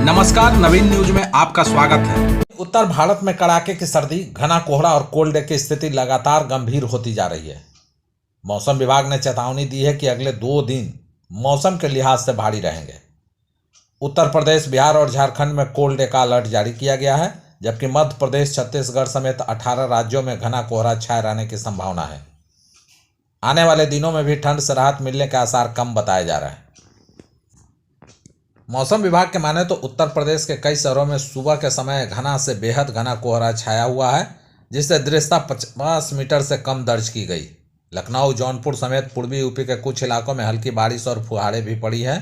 नमस्कार, नवीन न्यूज में आपका स्वागत है। उत्तर भारत में कड़ाके की सर्दी, घना कोहरा और कोल्ड डे की स्थिति लगातार गंभीर होती जा रही है। मौसम विभाग ने चेतावनी दी है कि अगले 2 दिन मौसम के लिहाज से भारी रहेंगे। उत्तर प्रदेश, बिहार और झारखंड में कोल्ड डे का अलर्ट जारी किया गया है, जबकि मध्य प्रदेश, छत्तीसगढ़ समेत 18 राज्यों में घना कोहरा छाए रहने की संभावना है। आने वाले दिनों में भी ठंड से राहत मिलने के आसार कम बताए जा रहे हैं। मौसम विभाग के माने तो उत्तर प्रदेश के कई शहरों में सुबह के समय घना से बेहद घना कोहरा छाया हुआ है, जिससे दृश्यता 50 मीटर से कम दर्ज की गई। लखनऊ, जौनपुर समेत पूर्वी यूपी के कुछ इलाकों में हल्की बारिश और फुहारें भी पड़ी हैं।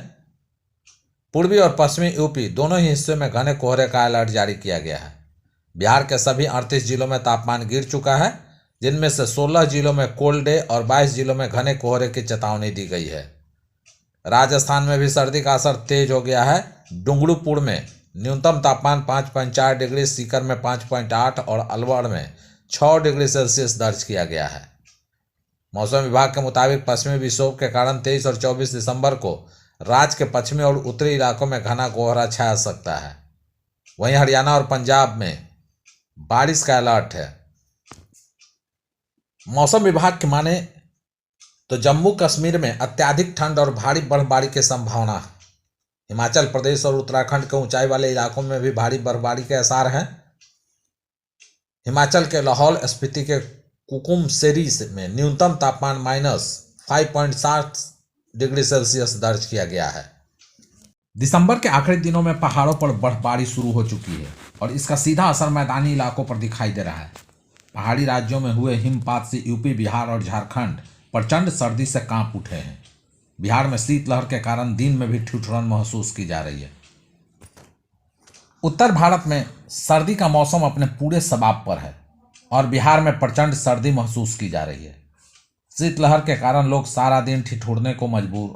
पूर्वी और पश्चिमी यूपी दोनों ही हिस्सों में घने कोहरे का अलर्ट जारी किया गया है। बिहार के सभी 38 जिलों में तापमान गिर चुका है, जिनमें से 16 जिलों में कोल्ड डे और 22 जिलों में घने कोहरे की चेतावनी दी गई है। राजस्थान में भी सर्दी का असर तेज हो गया है। डूंगरपुर में न्यूनतम तापमान 5.4 डिग्री, सीकर में 5.8 और अलवर में 6 डिग्री सेल्सियस दर्ज किया गया है। मौसम विभाग के मुताबिक पश्चिमी विक्षोभ के कारण 23 और 24 दिसंबर को राज्य के पश्चिमी और उत्तरी इलाकों में घना कोहरा छा सकता है। वहीं हरियाणा और पंजाब में बारिश का अलर्ट है। मौसम विभाग के माने तो जम्मू कश्मीर में अत्यधिक ठंड और भारी बर्फबारी की संभावना है। हिमाचल प्रदेश और उत्तराखंड के ऊंचाई वाले इलाकों में भी भारी बर्फबारी के आसार हैं। हिमाचल के लाहौल स्पीति के कुकुमसेरी में न्यूनतम तापमान -5.7 डिग्री सेल्सियस दर्ज किया गया है। दिसंबर के आखिरी दिनों में पहाड़ों पर बर्फबारी शुरू हो चुकी है और इसका सीधा असर मैदानी इलाकों पर दिखाई दे रहा है। पहाड़ी राज्यों में हुए हिमपात से यूपी, बिहार और झारखंड प्रचंड सर्दी से कांप उठे हैं। बिहार में शीतलहर के कारण दिन में भी ठिठुरन महसूस की जा रही है। उत्तर भारत में सर्दी का मौसम अपने पूरे शबाब पर है और बिहार में प्रचंड सर्दी महसूस की जा रही है। शीतलहर के कारण लोग सारा दिन ठिठुरने को मजबूर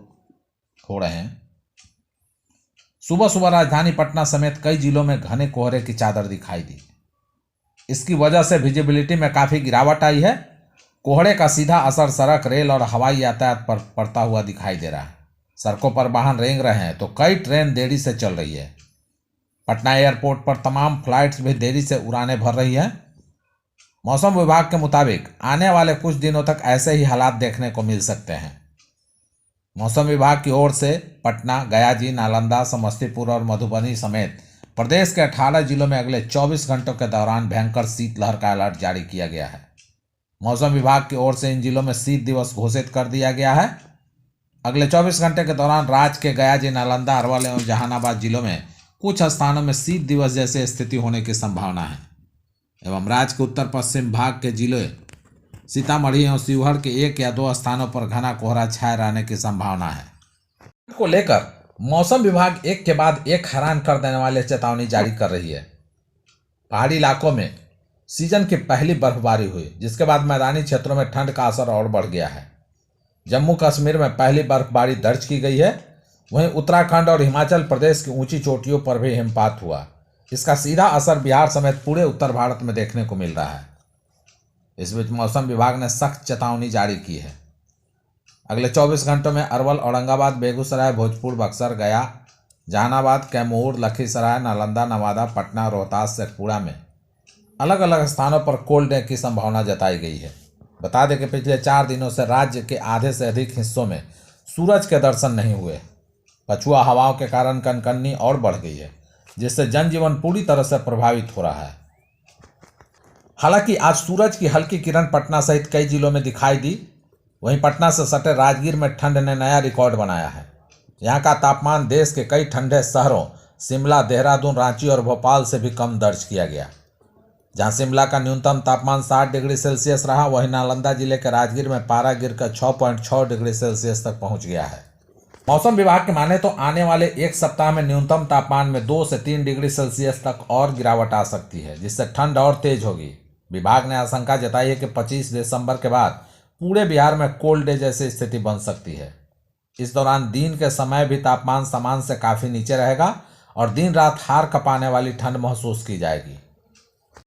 हो रहे हैं। सुबह सुबह राजधानी पटना समेत कई जिलों में घने कोहरे की चादर दिखाई दी। इसकी वजह से विजिबिलिटी में काफ़ी गिरावट आई है। कोहरे का सीधा असर सड़क, रेल और हवाई यातायात पर पड़ता हुआ दिखाई दे रहा है। सड़कों पर वाहन रेंग रहे हैं तो कई ट्रेन देरी से चल रही है। पटना एयरपोर्ट पर तमाम फ्लाइट्स भी देरी से उड़ानें भर रही हैं। मौसम विभाग के मुताबिक आने वाले कुछ दिनों तक ऐसे ही हालात देखने को मिल सकते हैं। मौसम विभाग की ओर से पटना, गया, नालंदा, समस्तीपुर और मधुबनी समेत प्रदेश के 18 जिलों में अगले 24 घंटों के दौरान भयंकर शीतलहर का अलर्ट जारी किया गया है। मौसम विभाग की ओर से इन जिलों में शीत दिवस घोषित कर दिया गया है। अगले 24 घंटे के दौरान राज्य के गया, नालंदा, अरवल एवं जहानाबाद जिलों में कुछ स्थानों में शीत दिवस जैसी स्थिति होने की संभावना है एवं राज्य के उत्तर पश्चिम भाग के जिले सीतामढ़ी एवं शिवहर के 1 या 2 स्थानों पर घना कोहरा छाए रहने की संभावना है। को लेकर मौसम विभाग एक के बाद एक हैरान कर देने वाले चेतावनी जारी कर रही है। पहाड़ी इलाकों में सीजन की पहली बर्फबारी हुई, जिसके बाद मैदानी क्षेत्रों में ठंड का असर और बढ़ गया है। जम्मू कश्मीर में पहली बर्फबारी दर्ज की गई है। वहीं उत्तराखंड और हिमाचल प्रदेश की ऊंची चोटियों पर भी हिमपात हुआ। इसका सीधा असर बिहार समेत पूरे उत्तर भारत में देखने को मिल रहा है। इस बीच मौसम विभाग ने सख्त चेतावनी जारी की है। अगले 24 घंटों में अरवल, औरंगाबाद, बेगूसराय, भोजपुर, बक्सर, गया, जहानाबाद, कैमूर, लखीसराय, नालंदा, नवादा, पटना, रोहतास, शेखपुरा में अलग अलग स्थानों पर कोल्ड डे की संभावना जताई गई है। बता दें कि पिछले 4 दिनों से राज्य के आधे से अधिक हिस्सों में सूरज के दर्शन नहीं हुए। पछुआ हवाओं के कारण कनकनी और बढ़ गई है, जिससे जनजीवन पूरी तरह से प्रभावित हो रहा है। हालांकि आज सूरज की हल्की किरण पटना सहित कई जिलों में दिखाई दी। वहीं पटना से सटे राजगीर में ठंड ने नया रिकॉर्ड बनाया है। यहाँ का तापमान देश के कई ठंडे शहरों शिमला, देहरादून, रांची और भोपाल से भी कम दर्ज किया गया। जहां शिमला का न्यूनतम तापमान 60 डिग्री सेल्सियस रहा, वहीं नालंदा जिले के राजगीर में पारा गिरकर 6.6 डिग्री सेल्सियस तक पहुंच गया है। मौसम विभाग के माने तो आने वाले 1 सप्ताह में न्यूनतम तापमान में 2 से 3 डिग्री सेल्सियस तक और गिरावट आ सकती है, जिससे ठंड और तेज होगी। विभाग ने आशंका जताई है कि 25 दिसंबर के बाद पूरे बिहार में कोल्ड डे जैसी स्थिति बन सकती है। इस दौरान दिन के समय भी तापमान सामान्य से काफ़ी नीचे रहेगा और दिन रात हार कपाने वाली ठंड महसूस की जाएगी।